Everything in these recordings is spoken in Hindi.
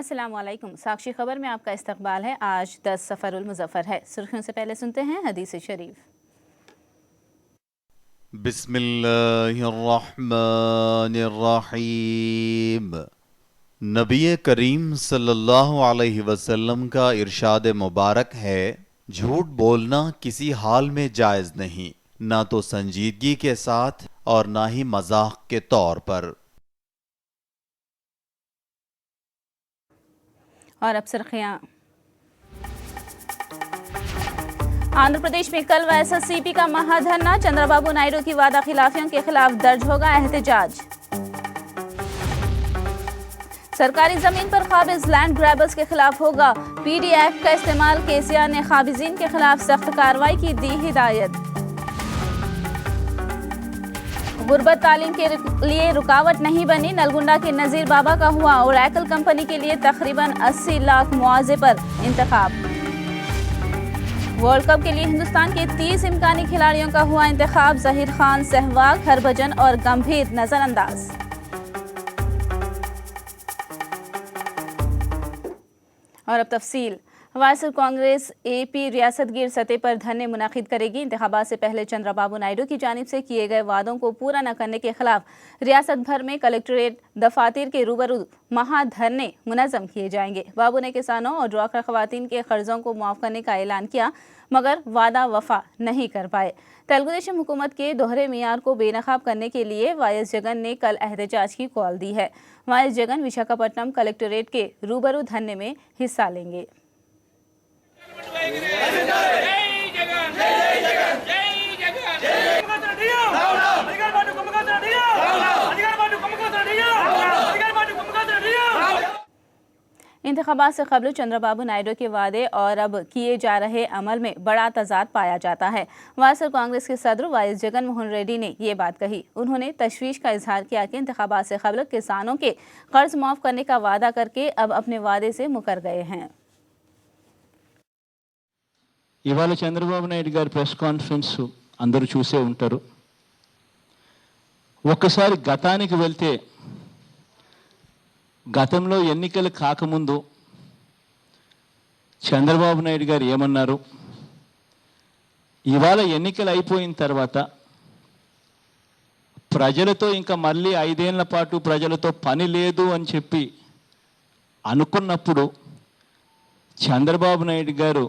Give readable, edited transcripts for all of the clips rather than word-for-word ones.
अस्सलाम वालेकुम। साक्षी खबर में आपका इस्तकबाल है। आज 10 सफ़रुल मुज़फ़्फ़र है। सुर्खियों से पहले सुनते हैं हदीस शरीफ। बिस्मिल्लाहिर्रहमानिर्रहीम। नबी करीम सल्लल्लाहु अलैहि वसल्लम का इरशाद मुबारक है, झूठ बोलना किसी हाल में जायज़ नहीं, ना तो संजीदगी के साथ और ना ही मजाक के तौर पर। और अब सुर्खियां। आंध्र प्रदेश में कल वाईएसआरसीपी का महाधरना, चंद्रबाबू नायडू की वादा खिलाफियों के खिलाफ दर्ज होगा एहतजाज। सरकारी जमीन पर काबिज लैंड ग्रैबर्स के खिलाफ होगा पीडीएफ का इस्तेमाल, केसीआर ने काबिजीन के खिलाफ सख्त कार्रवाई की दी हिदायत। गुर्बत तालीम के लिए रुकावट नहीं बनी, नलगुंडा के नजीर बाबा का हुआ ओरेकल कंपनी के लिए तकरीबन 80 लाख मुआवजे पर इंतखाब। वर्ल्ड कप के लिए हिंदुस्तान के 30 इम्कानी खिलाड़ियों का हुआ इंतखाब, जहीर खान, सहवाग, हरभजन और गंभीर नजरअंदाज। और अब तफसील। वाईएसआर कांग्रेस एपी रियासत गिर सतह पर धरने मुनाकिद करेगी। इंतखाबात से पहले चंद्रबाबू नायडू की जानिब से किए गए वादों को पूरा न करने के खिलाफ रियासत भर में कलेक्ट्रेट दफातर के रूबरू महाधरने मुनज़्ज़म किए जाएंगे। बाबू ने किसानों और ड्वाक्रा खवातीन के कर्जों को माफ़ करने का ऐलान किया, मगर वादा वफा नहीं कर पाए। तेलुगुदेशम हुकूमत के दोहरे मियार को बेनकाब करने के लिए वाईएस जगन ने कल एहतजाज की कॉल दी है। वाईएस जगन विशाखापट्टनम कलेक्ट्रेट के रूबरू धरने में हिस्सा लेंगे। इंतखाबात से कबल चंद्रबाबू नायडू के वादे और अब किए जा रहे अमल में बड़ा तजाद पाया जाता है। वाईएसआर कांग्रेस के सदर वाईएस जगन मोहन रेड्डी ने ये बात कही। उन्होंने तशवीश का इजहार किया कि इंतखाबात से कबल किसानों के कर्ज माफ करने का वादा करके अब अपने वादे से मुकर गए हैं। ఇవాళ చంద్రబాబు నాయుడు గారి ప్రెస్ కాన్ఫరెన్స్ అందరూ చూసే ఉంటారు. ఒక్కసారి గతానికి వెళ్తే, గతంలో ఎన్నికలు కాకముందు చంద్రబాబు నాయుడు గారు ఏమన్నారు, ఇవాళ ఎన్నికలు అయిపోయిన తర్వాత ప్రజలతో ఇంకా మళ్ళీ 5 ఏళ్ల పాటు ప్రజలతో పని లేదు అని చెప్పి అనుకున్నప్పుడు చంద్రబాబు నాయుడు గారు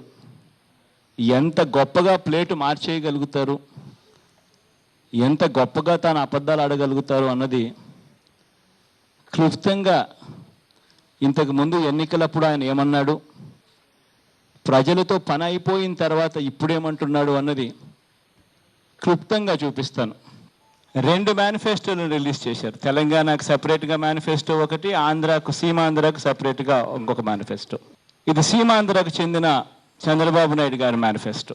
ఎంత గొప్పగా ప్లేటు మార్చేయగలుగుతారు, ఎంత గొప్పగా తాను అబద్ధాలు ఆడగలుగుతారు అన్నది క్లుప్తంగా ఇంతకుముందు ఎన్నికలప్పుడు ఆయన ఏమన్నాడు, ప్రజలతో పని అయిపోయిన తర్వాత ఇప్పుడేమంటున్నాడు అన్నది క్లుప్తంగా చూపిస్తాను. 2 మేనిఫెస్టోలు రిలీజ్ చేశారు. తెలంగాణకు సపరేట్గా మేనిఫెస్టో ఒకటి, ఆంధ్రాకు సీమాంధ్రకు సపరేట్గా ఇంకొక మేనిఫెస్టో. ఇది సీమాంధ్రకు చెందిన చంద్రబాబు నాయుడు గారి మేనిఫెస్టో.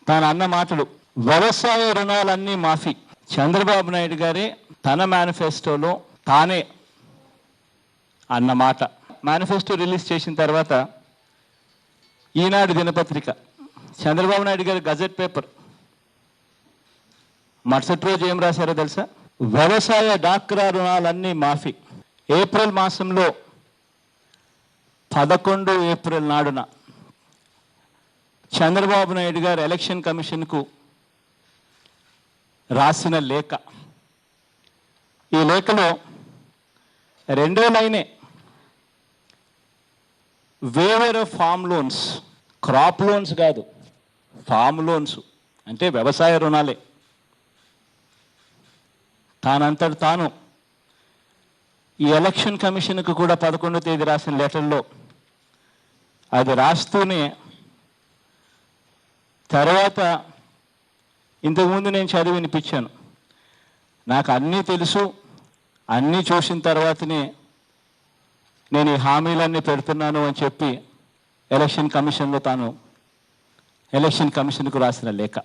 తాను అన్న మాటలు, వ్యవసాయ రుణాలన్నీ మాఫీ. చంద్రబాబు నాయుడు గారే తన మేనిఫెస్టోలో తానే అన్న మాట. మేనిఫెస్టో రిలీజ్ చేసిన తర్వాత ఈనాడు దినపత్రిక, చంద్రబాబు నాయుడు గారి గజెట్ పేపర్ మరుసటి రోజు ఏం రాశారో తెలుసా? వ్యవసాయ డాక్రా రుణాలన్నీ మాఫీ. ఏప్రిల్ మాసంలో 11 ఏప్రిల్ నాడున చంద్రబాబు నాయుడు గారు ఎలక్షన్ కమిషన్కు రాసిన లేఖ. ఈ లేఖలో 2వ లైనే waiver of farm loans, crop loans కాదు, ఫామ్ లోన్స్ అంటే వ్యవసాయ రుణాలే. తానంతట తాను ఈ ఎలక్షన్ కమిషన్కు కూడా 11వ తేదీ రాసిన లెటర్లో అది రాస్తూనే, తర్వాత ఇంతకుముందు నేను చదివి వినిపించాను, నాకు అన్నీ తెలుసు, అన్నీ చూసిన తర్వాతనే నేను ఈ హామీలన్నీ పెడుతున్నాను అని చెప్పి ఎలక్షన్ కమిషన్లో తాను ఎలక్షన్ కమిషన్కు రాసిన లేఖ.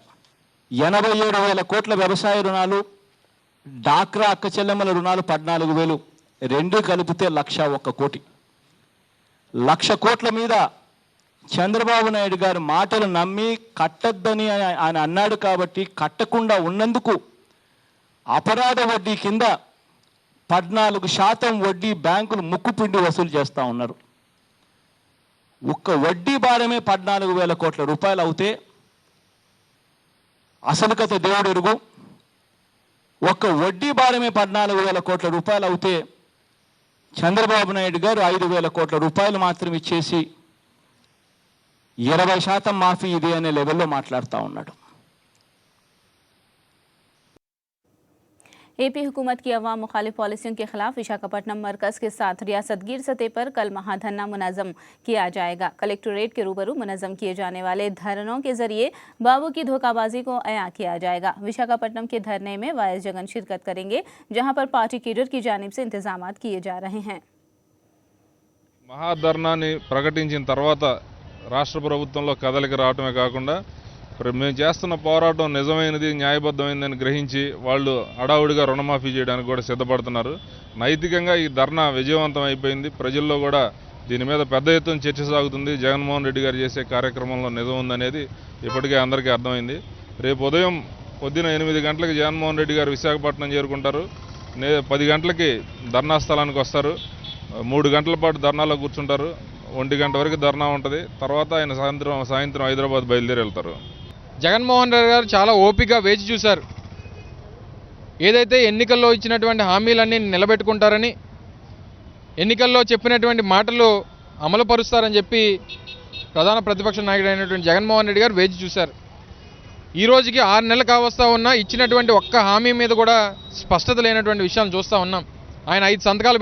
87,000 కోట్ల వ్యవసాయ రుణాలు, డాక్రా అక్క చెల్లెమ్మల రుణాలు 14,000, 2 కలిపితే 1,01 కోటి. 1,00,000 కోట్ల మీద చంద్రబాబు నాయుడు గారు మాటలు నమ్మి కట్టద్దని ఆయన అన్నాడు కాబట్టి కట్టకుండా ఉన్నందుకు అపరాధ వడ్డీ కింద 14% వడ్డీ బ్యాంకులు ముక్కుపిండి వసూలు చేస్తూ ఉన్నారు. ఒక్క వడ్డీ భారమే 14,000 కోట్ల రూపాయలు అవుతే అసలు కథ దేవుడు ఎరుగు. ఒక్క వడ్డీ భారమే 14,000 కోట్ల రూపాయలు అవుతే చంద్రబాబు నాయుడు గారు 5,000 కోట్ల రూపాయలు మాత్రం ఇచ్చేసి 20% మాఫీ ఇది అనే లెవెల్లో మాట్లాడుతూ ఉన్నాడు. एपी हुकूमत की अवाम मुखालिफ पॉलिसियों के खिलाफ विशाखापट्टनम मरकज के साथ रियासतगीर सतह पर कल महाधरना मुनज़्ज़म किया जाएगा। कलेक्टोरेट के रूबरू मुनज़्ज़म किए जाने वाले धरनों के जरिए बाबू की धोखाबाजी को अया किया जाएगा। विशाखापट्टनम के धरने में वाइस जगन शिरकत करेंगे, जहां पर पार्टी कैडर की जानिब से इंतजाम किए जा रहे हैं। మహాధర్నాన్ని ప్రకటించిన తర్వాత రాష్ట్ర ప్రభుత్వంలో కదలిక రావటమే కాకుండా మేము చేస్తున్న పోరాటం నిజమైనది, న్యాయబద్ధమైనదని గ్రహించి వాళ్ళు హడావుడిగా రుణమాఫీ చేయడానికి కూడా సిద్ధపడుతున్నారు. నైతికంగా ఈ ధర్నా విజయవంతం అయిపోయింది. ప్రజల్లో కూడా దీని మీద పెద్ద ఎత్తున చర్చ సాగుతుంది. జగన్మోహన్ రెడ్డి గారు చేసే కార్యక్రమంలో నిజం ఉందనేది ఇప్పటికే అందరికీ అర్థమైంది. రేపు ఉదయం పొద్దున 8 గంటలకు జగన్మోహన్ రెడ్డి గారు విశాఖపట్నం చేరుకుంటారు. 10 గంటలకి ధర్నా స్థలానికి వస్తారు. 3 గంటల పాటు ధర్నాలో కూర్చుంటారు. 1 గంట వరకు ధర్నా ఉంటుంది. తర్వాత ఆయన సాయంత్రం హైదరాబాద్ బయలుదేరి వెళ్తారు. జగన్మోహన్ రెడ్డి గారు చాలా ఓపికగా వేచి చూశారు. ఏదైతే ఎన్నికల్లో ఇచ్చినటువంటి హామీలన్నీ నిలబెట్టుకుంటారని, ఎన్నికల్లో చెప్పినటువంటి మాటలు అమలు పరుస్తారని చెప్పి ప్రధాన ప్రతిపక్ష నాయకుడు అయినటువంటి జగన్మోహన్ రెడ్డి గారు వేచి చూశారు. ఈ రోజుకి 6 నెలలు కావస్తా ఉన్నా ఇచ్చినటువంటి ఒక్క హామీ మీద కూడా స్పష్టత లేనటువంటి విషయాన్ని చూస్తూ ఉన్నాం. ఆయన 5 సంతకాలు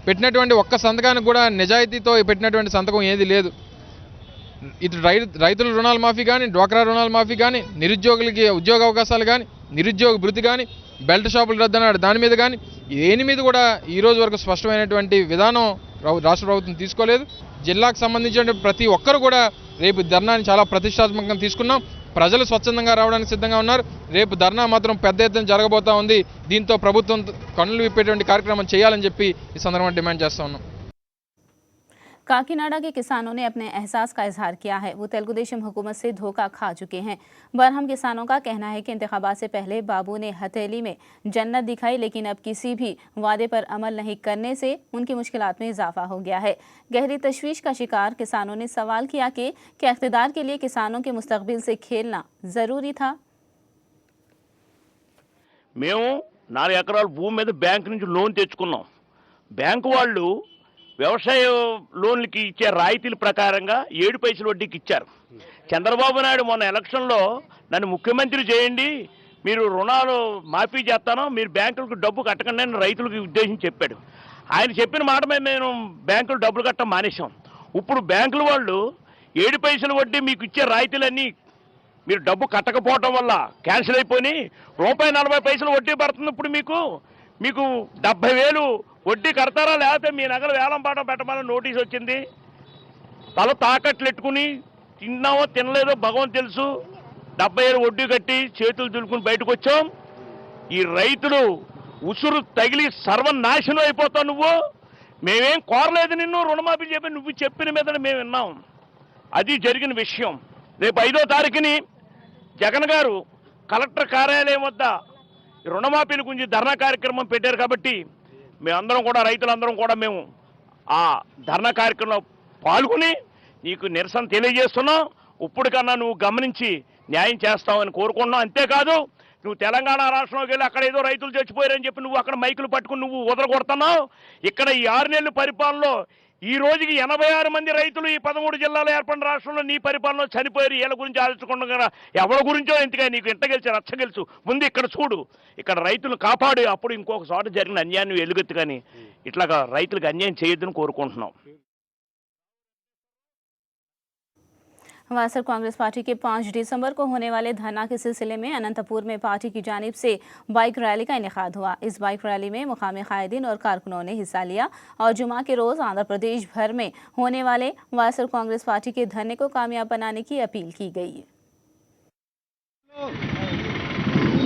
పెట్టినటువంటి ఒక్క సంతకానికి కూడా నిజాయితీతో పెట్టినటువంటి సంతకం ఏది లేదు. ఇటు రైతుల రుణాల మాఫీ కానీ, డ్వాక్రా రుణాల మాఫీ కానీ, నిరుద్యోగులకి ఉద్యోగ అవకాశాలు కానీ, నిరుద్యోగ భృతి కానీ, బెల్ట్ షాపులు రద్దన్నాడు దాని మీద కానీ, దేని మీద కూడా ఈ రోజు వరకు స్పష్టమైనటువంటి విధానం రాష్ట్ర ప్రభుత్వం తీసుకోలేదు. జిల్లాకు సంబంధించిన ప్రతి ఒక్కరు కూడా రేపు ధర్నాని చాలా ప్రతిష్టాత్మకంగా తీసుకున్నాం. ప్రజలు స్వచ్ఛందంగా రావడానికి సిద్ధంగా ఉన్నారు. రేపు ధర్నా మాత్రం పెద్ద ఎత్తున జరగబోతా ఉంది. దీంతో ప్రభుత్వం కన్నులు విప్పేటువంటి కార్యక్రమం చేయాలని చెప్పి ఈ సందర్భంగా డిమాండ్ చేస్తా ఉన్నాం. काकीनाडा के किसानों ने अपने एहसास का इजहार किया है। वो तेलुगुदेशम हुकूमत से धोखा खा चुके हैं। बरहम किसानों का कहना है कि इंतखाबात से पहले बाबू ने हथेली में जन्नत दिखाई, लेकिन अब किसी भी वादे पर अमल नहीं करने से उनकी मुश्किलात में इजाफा हो गया है। गहरी तशवीश का शिकार किसानों ने सवाल किया कि क्या इख्तिदार के लिए किसानों के मुस्तकबिल से खेलना ज़रूरी था? మేము 4 ఎకరాల భూమి మీద బ్యాంక్ నుంచి లోన్ తెచ్చుకున్నాం. బ్యాంకు వాళ్ళు వ్యవసాయ లోన్లకి ఇచ్చే రాయితీల ప్రకారంగా 7 పైసలు వడ్డీకి ఇచ్చారు. చంద్రబాబు నాయుడు మొన్న ఎలక్షన్లో నన్ను ముఖ్యమంత్రి చేయండి, మీరు రుణాలు మాఫీ చేస్తాను, మీరు బ్యాంకులకు డబ్బు కట్టకండి అని రైతులకు ఉద్దేశించి చెప్పాడు. ఆయన చెప్పిన మాట మీద నేను బ్యాంకులు డబ్బులు కట్టడం మానేశాం. ఇప్పుడు బ్యాంకుల వాళ్ళు 7 పైసలు వడ్డీ మీకు ఇచ్చే రాయితీలన్నీ మీరు డబ్బు కట్టకపోవటం వల్ల క్యాన్సిల్ అయిపోయి ₹40 వడ్డీ పడుతుంది. ఇప్పుడు మీకు 70,000 వడ్డీ కడతారా, లేకపోతే మీ నగలు వేలం పాట పెట్టమని నోటీస్ వచ్చింది. తల తాకట్లు ఎట్టుకుని తిన్నామో తినలేదో భగవంతు తెలుసు. 70,000 వడ్డీ కట్టి చేతులు దులుకుని బయటకు వచ్చాం. ఈ రైతులు ఉసురు తగిలి సర్వనాశనం అయిపోతావు. నువ్వు మేమేం కోరలేదు, నిన్ను రుణమాఫీ చెప్పి నువ్వు చెప్పిన మీద మేము విన్నాం. అది జరిగిన విషయం. రేపు 5వ తారీఖుని జగన్ గారు కలెక్టర్ కార్యాలయం వద్ద రుణమాఫీల గురించి ధర్నా కార్యక్రమం పెట్టారు. కాబట్టి మేమందరం కూడా రైతులందరం కూడా మేము ఆ ధర్నా కార్యక్రమంలో పాల్గొని నీకు నిరసన తెలియజేస్తున్నాం. ఇప్పటికన్నా నువ్వు గమనించి న్యాయం చేస్తావని కోరుకుంటున్నాం. అంతేకాదు నువ్వు తెలంగాణ రాష్ట్రంలోకి వెళ్ళి అక్కడ ఏదో రైతులు చచ్చిపోయారని చెప్పి నువ్వు అక్కడ మైకులు పట్టుకుని నువ్వు వదలగొడుతున్నావు. ఇక్కడ ఈ 6 నెలల పరిపాలనలో ఈ రోజుకి 86 మంది రైతులు ఈ 13 జిల్లాలో ఏర్పడిన రాష్ట్రంలో నీ పరిపాలనలో చనిపోయారు. వీళ్ళ గురించి ఆలోచించకుండా ఎవరి గురించో ఇంతగా నీకు ఇంట గెలిచి రచ్చ గెలుచు. ముందు ఇక్కడ చూడు, ఇక్కడ రైతులు కాపాడు. అప్పుడు ఇంకొక చోట జరిగిన అన్యాయం ఎలుగెత్తు. కానీ ఇట్లాగా రైతులకు అన్యాయం చేయొద్దని కోరుకుంటున్నాం. वासर कांग्रेस पार्टी के 5 दिसंबर को होने वाले धरना के सिलसिले में अनंतपुर में पार्टी की जानिब से बाइक रैली का इनेकाद हुआ। इस बाइक रैली में मुकामी कायदीन और कारकुनों ने हिस्सा लिया और जुमा के रोज़ आंध्र प्रदेश भर में होने वाले वासर कांग्रेस पार्टी के धरने को कामयाब बनाने की अपील की गई।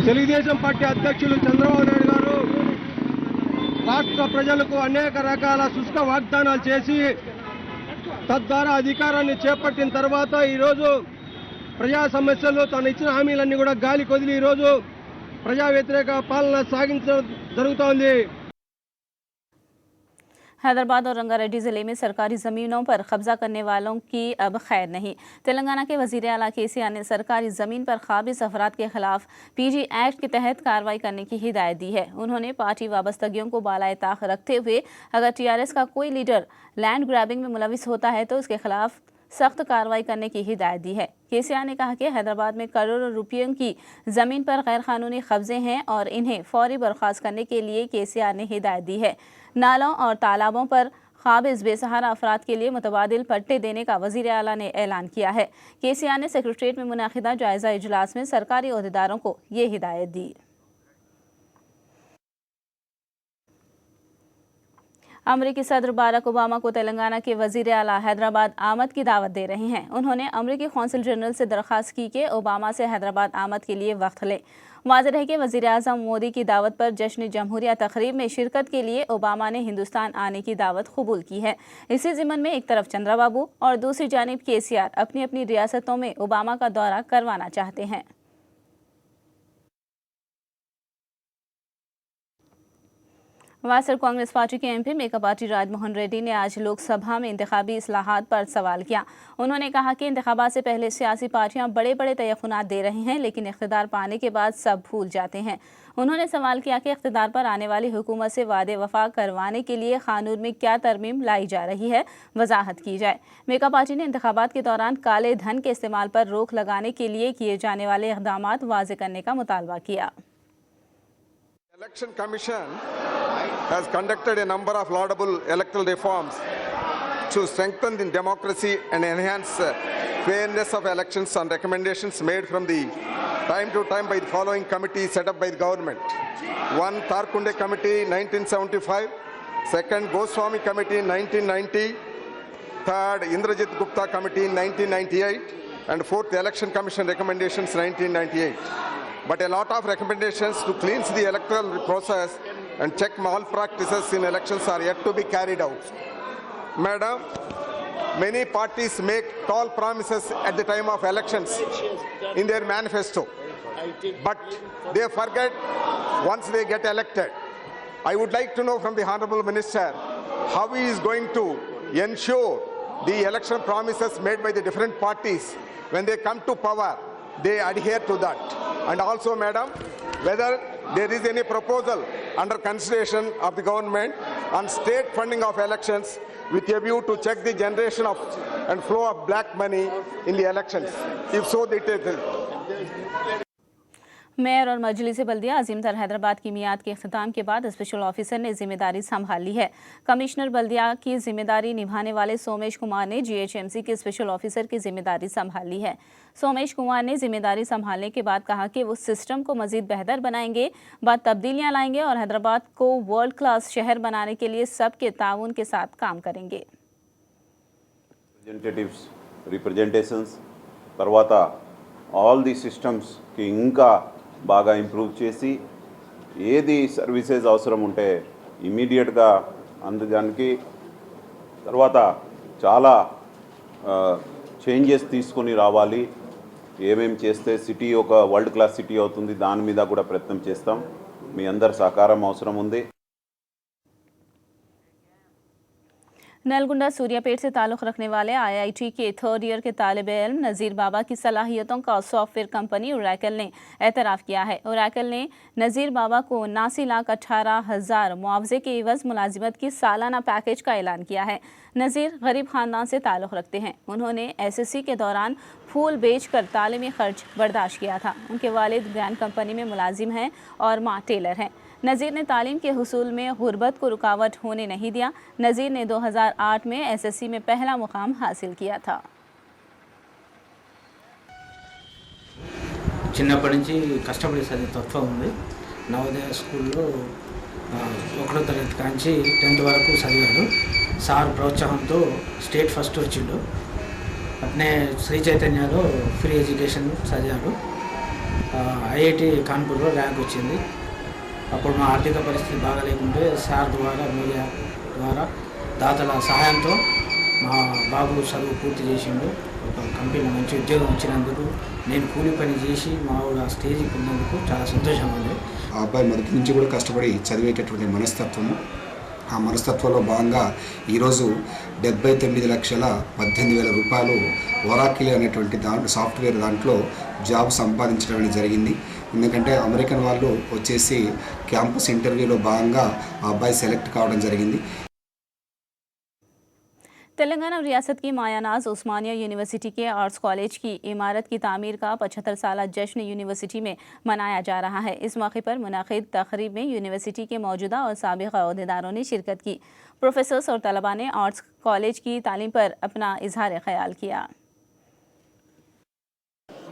తెలుగుదేశం పార్టీ అధ్యక్షులు చంద్రబాబు నాయుడు గారు రాష్ట్ర ప్రజలకు అనేక రకాల శుష్క వాగ్దానాలు చేసి తద్వారా అధికారాన్ని చేపట్టిన తర్వాత ఈరోజు ప్రజా సమస్యలు తను ఇచ్చిన హామీలన్నీ కూడా గాలి కొదిలి ఈరోజు ప్రజా వ్యతిరేక పాలన సాగించడం జరుగుతోంది. हैदराबाद और रंगारेड्डी जिले में सरकारी जमीनों पर कब्जा करने वालों की अब खैर नहीं। तेलंगाना के वजीर आला केसीआर ने सरकारी जमीन पर काबिज अफराद के खिलाफ पीजी एक्ट के तहत कार्रवाई करने की हिदायत दी है। उन्होंने पार्टी वाबस्तगियों को बालाए ताक रखते हुए अगर टीआरएस का कोई लीडर लैंड ग्रैबिंग में मुलविस होता है तो उसके खिलाफ सख्त कार्रवाई करने की हिदायत दी है। केसीआर ने कहा कि हैदराबाद में करोड़ों रुपयों की जमीन पर गैर कानूनी कब्जे हैं और इन्हें फौरी बर्खास्त करने के लिए केसीआर ने हिदायत दी है। नालों और तालाबों पर काबिज बेसहारा अफराद के लिए मुतबादिल पट्टे देने का वजीर आला ने ऐलान किया है। केसीआर ने सेक्रेटरीट में मुनाकिदा जायजा इजलास में सरकारी ओहदेदारों को ये हिदायत दी। अमरीकी सदर बाराक ओबामा को तेलंगाना के वजीर आला हैदराबाद आमद की दावत दे रहे हैं। उन्होंने अमरीकी कौंसिल जनरल से दरख्वास्त की कि ओबामा से हैदराबाद आमद के लिए वक्त लें। वाज़ेह है कि वज़ीर आज़म मोदी की दावत पर जश्न जमहूरिया तकरीब में शिरकत के लिए ओबामा ने हिंदुस्तान आने की दावत कबूल की है। इसी ज़िम्मन में एक तरफ चंद्रबाबू और दूसरी जानिब केसीआर अपनी अपनी रियासतों में ओबामा का दौरा करवाना चाहते हैं। वायएसआर कांग्रेस पार्टी के एमपी मेकापाटी राजमोहन रेड्डी ने आज लोकसभा में इंतखाबी इस्लाहात पर सवाल किया। उन्होंने कहा कि इंतखाबात से पहले सियासी पार्टियां बड़े बड़े तयक़ुनात दे रही हैं, लेकिन इख्तिदार पाने के बाद सब भूल जाते हैं। उन्होंने सवाल किया कि इख्तिदार पर आने वाली हुकूमत से वादे वफा करवाने के लिए कानून में क्या तरमीम लाई जा रही है, वजाहत की जाए। मेकापाटी ने इंतखाबात के दौरान काले धन के इस्तेमाल पर रोक लगाने के लिए किए जाने वाले इक़दामात वाज़ेह करने का मुतालबा किया। Election Commission has conducted a number of laudable electoral reforms to strengthen the democracy and enhance fairness of elections on recommendations made from the time to time by the following committees set up by the government. 1. Tarkunde Committee 1975, 2nd Goswami Committee 1990, 3rd Indrajit Gupta Committee 1998, and 4th Election Commission recommendations 1998. But a lot of recommendations to cleanse the electoral process and check malpractices in elections are yet to be carried out. Madam, many parties make tall promises at the time of elections in their manifesto, but they forget once they get elected. I would like to know from the Honorable Minister how he is going to ensure the election promises made by the different parties, when they come to power, they adhere to that. And also, Madam, whether there is any proposal under consideration of the government on state funding of elections with a view to check the generation of and flow of black money in the elections. If so, it is. Mayor और मजलिस बल्दिया अजीमतर हैदराबाद की मियाद के अख्ताम के बाद स्पेशल ऑफिसर ने जिम्मेदारी संभाल ली है। कमिश्नर बल्दिया की जिम्मेदारी निभाने वाले सोमेश कुमार ने जीएचएमसी के स्पेशल ऑफिसर की जिम्मेदारी संभाल ली है। सोमेश कुमार ने जिम्मेदारी संभालने के बाद कहा कि वो सिस्टम को मजीद बेहतर बनाएंगे, बाद तब्दीलियाँ लाएंगे और हैदराबाद को वर्ल्ड क्लास शहर बनाने के लिए सबके ताउन के साथ काम करेंगे। रिप्रेजेंटेशंस తర్వాత ఆల్ ది సిస్టమ్స్ కి ఇంకా బాగా ఇంప్రూవ్ చేసి ఏది సర్వీసెస్ అవసరం ఉంటే ఇమీడియట్గా అందడానికి తర్వాత చాలా చేంజెస్ తీసుకొని రావాలి। ఏమేం చేస్తే సిటీ ఒక వరల్డ్ క్లాస్ సిటీ అవుతుంది, దాని మీద కూడా ప్రయత్నం చేస్తాం। మీ అందరి సహకారం అవసరం ఉంది। नलगुंडा सूर्यापेट से ताल्लुक़ रखने वाले आईआईटी के 3rd ईयर के तालिब इल्म नज़ीर बाबा की सलाहियतों का सॉफ्टवेयर कंपनी ओरेकल ने एतराफ़ किया है। ओरेकल ने नज़ीर बाबा को 79,18,000 मुआवजे के एवज़ मुलाजिमत की सालाना पैकेज का ऐलान किया है। नज़ीर गरीब ख़ानदान से ताल्लुक़ रखते हैं। उन्होंने एसएससी के दौरान फूल बेचकर तालीमी ख़र्च बर्दाश्त किया था। उनके वालिद ग्रैंड कंपनी में मुलाजिम हैं और माँ टेलर हैं। नज़ीर ने तालीम के हुसूल में गुर्बत को रुकावट होने नहीं दिया। नज़ीर ने 2008 में एसएससी में पहला मुकाम हासिल किया था। చిన్నప్పటి నుంచి కష్టపడి చదివే తత్వం ఉంది। నవోదయ స్కూల్లో 1వ తరగతి కాంచి 10th వరకు చదివాడు। సార్ ప్రోత్సాహంతో స్టేట్ ఫస్ట్ వచ్చిండు। అట్నే శ్రీ చైతన్యలో ఫ్రీ ఎడ్యుకేషన్ చదివాడు। ఐఐటి కాన్పూర్లో ర్యాంక్ వచ్చింది। అప్పుడు మా ఆర్థిక పరిస్థితి బాగా లేకుంటే సార్ ద్వారా మీడియా ద్వారా దాతల సహాయంతో మా బాబు చదువు పూర్తి చేసిండు। ఒక కంపెనీలో మంచి ఉద్యోగం వచ్చినందుకు నేను కూలి పని చేసి మా ఊళ్ళో స్టేజ్కి ఉన్నందుకు చాలా సంతోషంగా ఉంది। ఆ అబ్బాయి మొదటి నుంచి కూడా కష్టపడి చదివేటటువంటి మనస్తత్వము, ఆ మనస్తత్వంలో భాగంగా ఈరోజు 79,18,000 రూపాయలు ఒరాకిల్ అనేటువంటి సాఫ్ట్వేర్ దాంట్లో జాబ్ సంపాదించడం అనేది జరిగింది. ఎందుకంటే అమెరికన్ వాళ్ళు వచ్చేసి క్యాంపస్ ఇంటర్వ్యూలో భాగంగా ఆ అబ్బాయి సెలెక్ట్ కావడం జరిగింది. तेलंगाना रियासत की मायानाज उस्मानिया यूनिवर्सिटी के आर्ट्स कॉलेज की इमारत की तामीर का 75 साला जश्न यूनिवर्सिटी में मनाया जा रहा है। इस मौके पर मुनाकिद तकरीब में यूनिवर्सिटी के मौजूदा और साबिक़ अहदेदारों ने शिरकत की। प्रोफेसर्स और तलबा ने आर्ट्स कॉलेज की तालीम पर अपना इजहार ख्याल किया।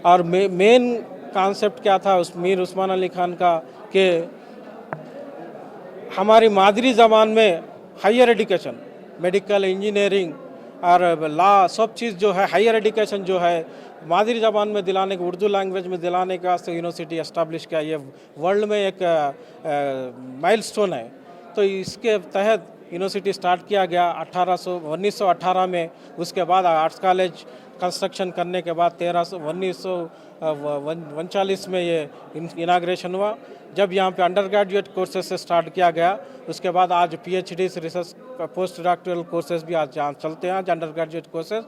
और मेन कॉन्सेप्ट क्या था मीर उस्मान अली खान का कि हमारी मादरी ज़बान में हायर एजुकेशन, मेडिकल, इंजीनियरिंग और लॉ सब चीज़ जो है हायर एजुकेशन जो है मादरी ज़बान में दिलाने के, उर्दू लैंग्वेज में दिलाने का वास्ते यूनिवर्सिटी एस्टाब्लिश किया। ये वर्ल्ड में एक माइलस्टोन है। तो इसके तहत यूनिवर्सिटी स्टार्ट किया गया 1918 में। उसके बाद आर्ट्स कॉलेज कंस्ट्रक्शन करने के बाद 1939 में ये इनाग्रेशन हुआ। जब यहाँ पे अंडर ग्रेजुएट कोर्सेज से स्टार्ट किया गया, उसके बाद आज PhD research post doctoral courses भी आज चलते हैं। आज under graduate courses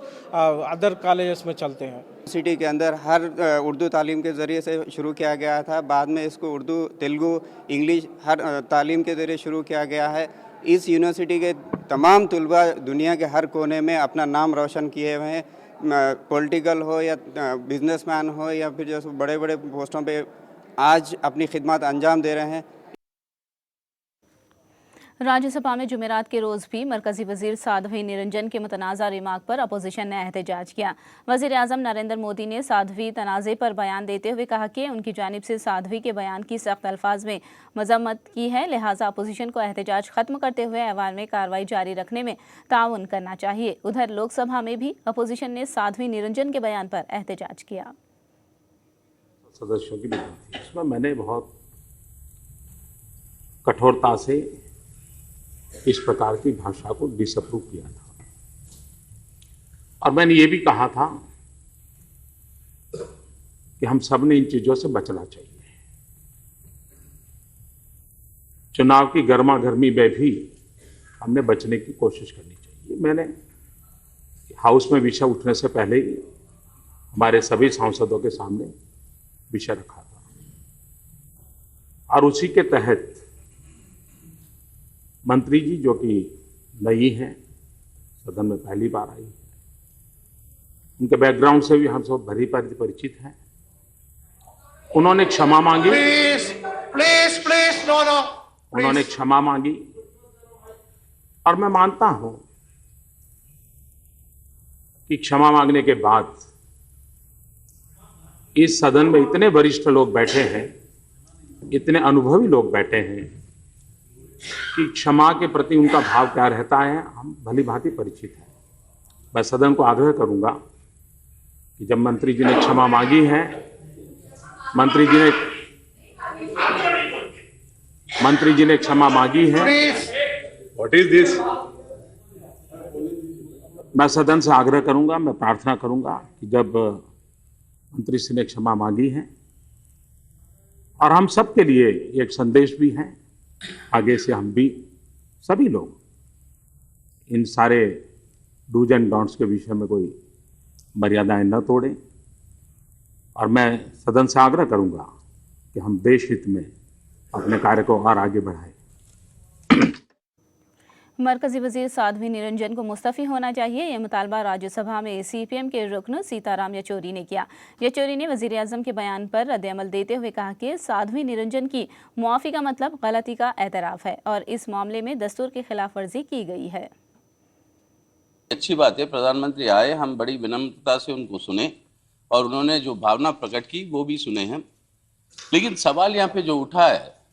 other colleges में चलते हैं। सिटी के अंदर हर उर्दू तालीम के ज़रिए से शुरू किया गया था। बाद में इसको उर्दू, तेलुगु, इंग्लिश हर तालीम के ज़रिए शुरू किया गया है। इस यूनिवर्सिटी के तमाम तलबा दुनिया के हर कोने में अपना नाम रोशन किए हुए हैं। पॉलिटिकल हो या बिजनेसमैन हो या फिर जैसे बड़े बड़े पोस्टों पे आज अपनी खिदमत अंजाम दे रहे हैं। राज्यसभा में जुमेरात के रोज़ भी मरकजी वजीर साध्वी निरंजन के मुतनाज़ा रिमार्क पर अपोजिशन ने एहतजाज किया। वज़ीर आज़म नरेंद्र मोदी ने साध्वी तनाज़े पर बयान देते हुए कहा कि उनकी जानिब से साध्वी के बयान की सख्त अल्फाज में मजम्मत की है, लिहाजा अपोजिशन को एहतजाज ख़त्म करते हुए ऐवान में कार्रवाई जारी रखने में ताउन करना चाहिए। उधर लोकसभा में भी अपोजिशन ने साध्वी निरंजन के बयान पर एहतजाज किया। सदस्यों की मीटिंग थी, उसमें मैंने बहुत कठोरता से इस प्रकार की भाषा को डिसअप्रूव किया था और मैंने ये भी कहा था कि हम सब ने इन चीजों से बचना चाहिए। चुनाव की गर्मा गर्मी में भी हमने बचने की कोशिश करनी चाहिए। मैंने हाउस में विषय उठने से पहले ही हमारे सभी सांसदों के सामने विषय रखा था और उसी के तहत मंत्री जी जो कि नई हैं, सदन में पहली बार आई है, उनके बैकग्राउंड से भी हम सब भली परिचित हैं। उन्होंने क्षमा मांगी। Please no. उन्होंने क्षमा मांगी और मैं मानता हूं कि क्षमा मांगने के बाद इस सदन में इतने वरिष्ठ लोग बैठे हैं, इतने अनुभवी लोग बैठे हैं कि क्षमा के प्रति उनका भाव क्या रहता है हम भली भांति परिचित हैं। मैं सदन को आग्रह करूंगा कि जब मंत्री जी ने क्षमा मांगी है, मंत्री जी ने क्षमा मांगी है, व्हाट इज दिस, मैं सदन से आग्रह करूंगा, मैं प्रार्थना करूंगा कि जब मंत्री जी ने क्षमा मांगी है और हम सब के लिए एक संदेश भी है, आगे से हम भी सभी लोग इन सारे डूज एंड डोंट्स के विषय में कोई मर्यादाएं न तोड़ें और मैं सदन से आग्रह करूंगा कि हम देश हित में अपने कार्य को और आगे बढ़ाएं। मरकजी वजीर साध्वी निरंजन को मुस्तफ़ी होना चाहिए, यह मुतालबा राज्यसभा में CPM के रुकन सीताराम येचूरी ने किया। येचूरी ने वजीर आज़म के बयान पर रद्द-ए-अमल देते हुए कहा कि साध्वी निरंजन की मुआफ़ी का मतलब गलती का एतराफ़ है और इस मामले में दस्तूर की खिलाफ वर्जी की गई है। अच्छी बात है, प्रधानमंत्री आए, हम बड़ी विनम्रता से उनको सुने और उन्होंने जो भावना प्रकट की वो भी सुने हैं। लेकिन सवाल यहाँ पे जो उठा है,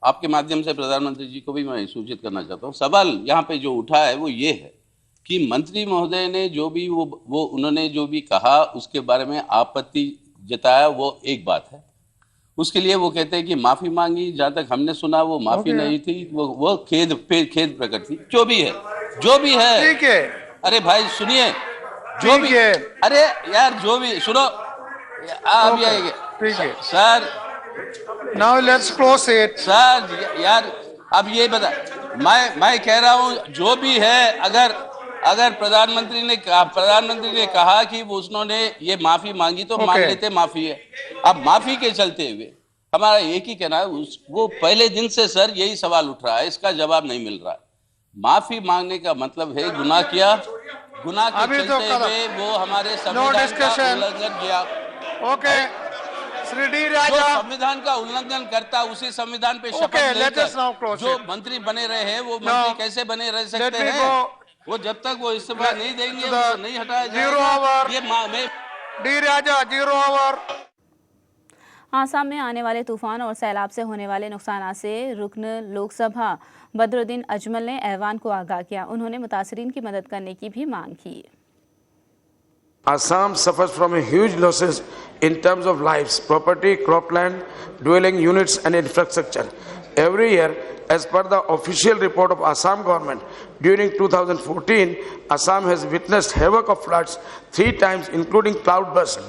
आपके माध्यम से प्रधानमंत्री जी को भी मैं सूचित करना चाहता हूँ, सवाल यहाँ पे जो उठा है वो ये है कि मंत्री महोदय ने जो भी वो उन्होंने जो भी कहा उसके बारे में आपत्ति जताया, वो एक बात है। उसके लिए वो कहते हैं कि माफ़ी मांगी, जहाँ तक हमने सुना वो माफ़ी नहीं थी, वो खेद प्रकट थी। जो भी है ठीक है। अरे भाई सुनिए, जो भी है, अरे यार जो भी सुनो, आप ठीक है sir, now let's close it sir. यार अब ये बता, मैं कह रहा हूं जो भी है, अगर प्रधानमंत्री ने कहा कि उन्होंने ये माफी मांगी तो मान लेते माफी है। अब माफी के चलते हुए हमारा एक ही कहना है, वो पहले दिन से सर यही सवाल उठ रहा है, इसका जवाब नहीं मिल रहा है। माफी मांगने का मतलब है गुनाह किया, गुनाह के चलते हुए वो हमारे संविधान का उल्लंघन किया। ओके, श्री डी राजा जो संविधान का उल्लंघन करता, उसी संविधान पे शपथ लेकर जो मंत्री बने रहे हैं, वो मंत्री कैसे बने रह सकते हैं? वो जब तक वो इस्तीफा नहीं देंगे वो नहीं हटाया जाएगा। ये डी राजा 0 ओवर। आसाम में आने वाले तूफान और सैलाब से होने वाले नुकसान से रुकन लोकसभा बदरुद्दीन अजमल ने ऐवान को आगाह किया। उन्होंने मुतासरीन की मदद करने की भी मांग की। Assam suffers from a huge losses in terms of lives, property, cropland, dwelling units and infrastructure. Every year, as per the official report of Assam government, during 2014, Assam has witnessed havoc of floods 3 times, including cloudburst,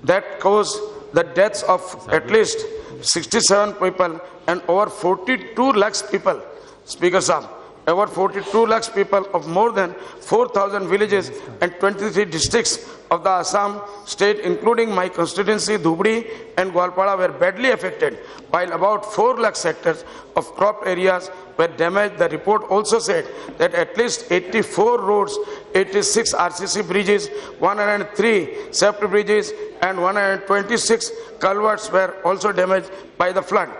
that caused the deaths of at least 67 people and over 42 lakhs people. Speaker Sahab, over 42 lakhs people of more than 4,000 villages and 23 districts of the Assam state, including my constituency Dhubri and Gwalpara, were badly affected, while about 4 lakhs hectares of crop areas were damaged. The report also said that at least 84 roads, 86 RCC bridges, 103 safety bridges and 126 culverts were also damaged by the flood.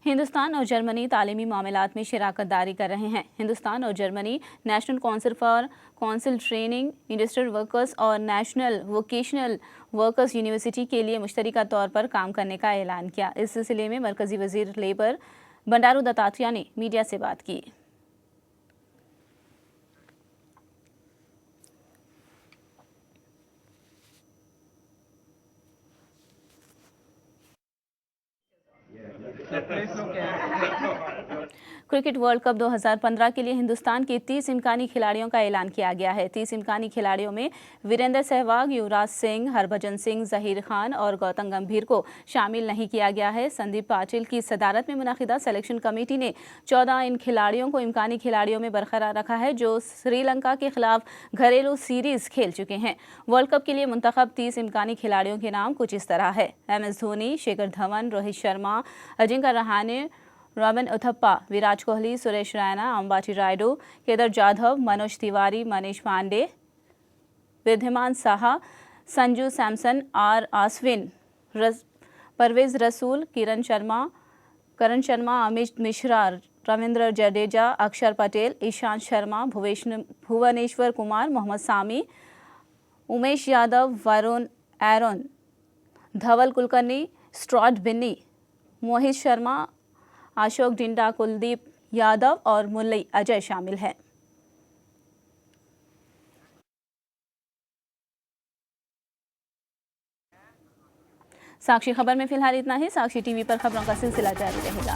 Hindustan और जर्मनी तालीमी मामलात में शराकत दारी कर रहे हैं। हिंदुस्तान और Germany national council for council training industrial workers और नेशनल वोकेशनल वर्कर्स यूनिवर्सिटी के लिए मुश्तरका तौर पर काम करने का ऐलान किया। इस सिलसिले में मरकजी वजीर लेबर बंडारू दत्तात्रेय ने मीडिया से बात की। क्रिकेट वर्ल्ड कप 2015 के लिए हिंदुस्तान के 30 इम्कानी खिलाड़ियों का ऐलान किया गया है। 30 इम्कानी खिलाड़ियों में वीरेंद्र सहवाग, युवराज सिंह, हरभजन सिंह, जहीर खान और गौतम गंभीर को शामिल नहीं किया गया है। संदीप पाटिल की सदारत में मुनाकिदा सिलेक्शन कमेटी ने 14 इन खिलाड़ियों को इम्कानी खिलाड़ियों में बरकरार रखा है जो श्रीलंका के खिलाफ घरेलू सीरीज खेल चुके हैं। वर्ल्ड कप के लिए मुंतखब 30 इम्कानी खिलाड़ियों के नाम कुछ इस तरह है: MS धोनी, शेखर धवन, रोहित शर्मा, अजिंक्य रहाणे, रॉबिन उथप्पा, विराट कोहली, सुरेश रैना, अंबाटी रायडू, केदार जाधव, मनोज तिवारी, मनीष पांडे, विद्यमान साहा, संजू सैमसन, R आश्विन, परवेज रसूल, करण शर्मा, अमित मिश्रा, रविंद्र जडेजा, अक्षर पटेल, ईशांत शर्मा, भुवनेश्वर कुमार, मोहम्मद सामी, उमेश यादव, वरुण एरोन, धवल कुलकर्णी, स्ट्रॉट बिन्नी, मोहित शर्मा, अशोक डिंडा, कुलदीप यादव और मुरली अजय शामिल हैं। साक्षी खबर में फिलहाल इतना ही। साक्षी टीवी पर खबरों का सिलसिला जारी रहेगा।